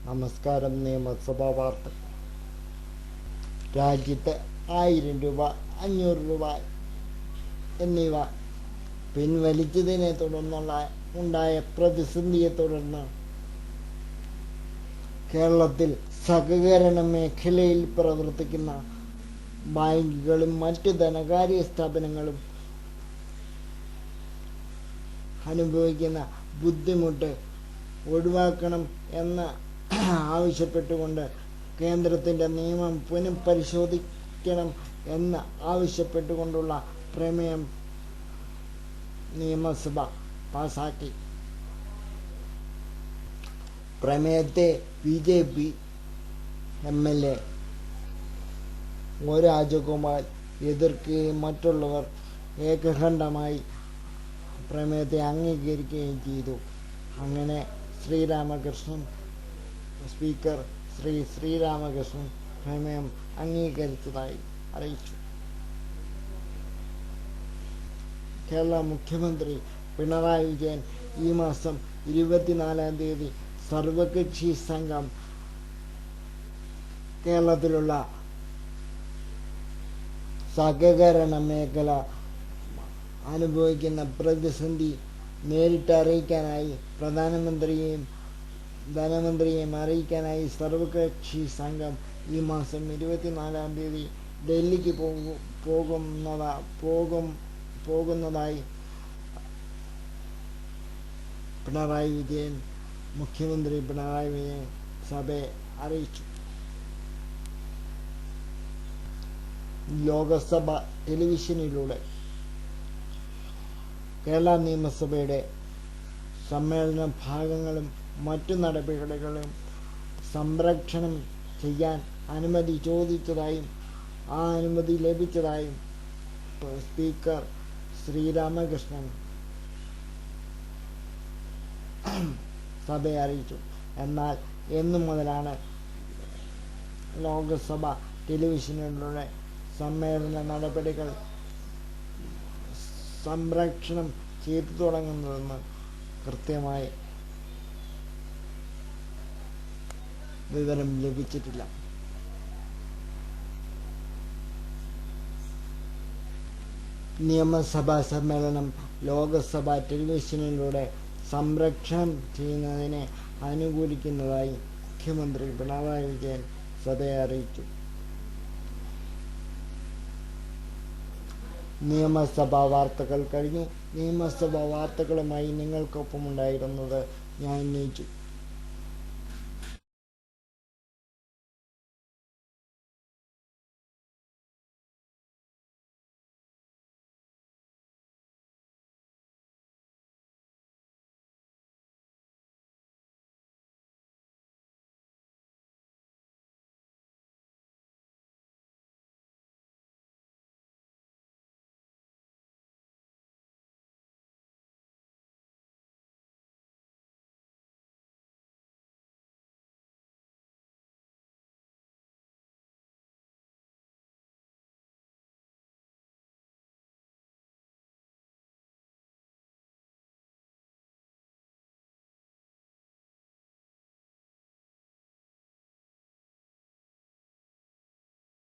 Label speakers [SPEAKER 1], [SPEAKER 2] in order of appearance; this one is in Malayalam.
[SPEAKER 1] നമസ്കാരം. നിയമസഭാ വാർത്ത. രാജ്യത്ത് 1000 രൂപ, 500 രൂപ എന്നിവ പിൻവലിച്ചതിനെ ഉണ്ടായ പ്രതിസന്ധിയെ തുടർന്ന് കേരളത്തിൽ സഹകരണ മേഖലയിൽ പ്രവർത്തിക്കുന്ന ബാങ്കുകളും മറ്റു ധനകാര്യ സ്ഥാപനങ്ങളും അനുഭവിക്കുന്ന ബുദ്ധിമുട്ട് ഒഴിവാക്കണം എന്ന് ആവശ്യപ്പെട്ടുകൊണ്ട് കേന്ദ്രത്തിൻ്റെ നിയമം പുനഃപരിശോധിക്കണം എന്ന് ആവശ്യപ്പെട്ടുകൊണ്ടുള്ള പ്രമേയം നിയമസഭ പാസാക്കി. പ്രമേയത്തെ BJP MLA രാജഗോപാൽ എതിർക്കുകയും മറ്റുള്ളവർ ഏകകണ്ഠമായി പ്രമേയത്തെ അംഗീകരിക്കുകയും ചെയ്തു. അങ്ങനെ സ്പീക്കർ ശ്രീരാമകൃഷ്ണൻ പ്രമേയം അംഗീകരിച്ചതായി അറിയിച്ചു. കേരള മുഖ്യമന്ത്രി പിണറായി വിജയൻ ഈ മാസം 24-ാം തീയതി സർവകക്ഷി സംഘം കേരളത്തിലുള്ള സഹകരണ മേഖല അനുഭവിക്കുന്ന പ്രതിസന്ധി നേരിട്ടറിയിക്കാനായി പ്രധാനമന്ത്രിയെയും ധനമന്ത്രിയെയും അറിയിക്കാനായി സർവകക്ഷി സംഘം ഈ മാസം 24-ാം തീയതി ഡൽഹിക്ക് പോകുന്നതായി മുഖ്യമന്ത്രി പിണറായി വിജയൻ സഭയെ അറിയിച്ചു. ലോകസഭ ടെലിവിഷനിലൂടെ കേരള നിയമസഭയുടെ സമ്മേളന ഭാഗങ്ങളും മറ്റു നടപടികളും സംപ്രേഷണം ചെയ്യാൻ അനുമതി ചോദിച്ചതായും ആ അനുമതി ലഭിച്ചതായും സ്പീക്കർ ശ്രീരാമകൃഷ്ണൻ സഭയെ അറിയിച്ചു. എന്നാൽ എന്നു മുതലാണ് ലോകസഭ ടെലിവിഷനിലൂടെ സമ്മേളന നടപടികൾ സംപ്രേഷണം ചെയ്തു തുടങ്ങുന്നതെന്ന് കൃത്യമായി വിവരം ലഭിച്ചിട്ടില്ല. നിയമസഭാ സമ്മേളനം ലോകസഭ ടെലിവിഷനിലൂടെ സംപ്രേഷണം ചെയ്യുന്നതിനെ അനുകൂലിക്കുന്നതായി മുഖ്യമന്ത്രി പിണറായി വിജയൻ സഭയെ അറിയിച്ചു. നിയമസഭാ വാർത്തകൾ കഴിഞ്ഞു. നിയമസഭാ വാർത്തകളുമായി നിങ്ങൾക്കൊപ്പമുണ്ടായിരുന്നത് ഞാൻ ഉന്നയിച്ചു.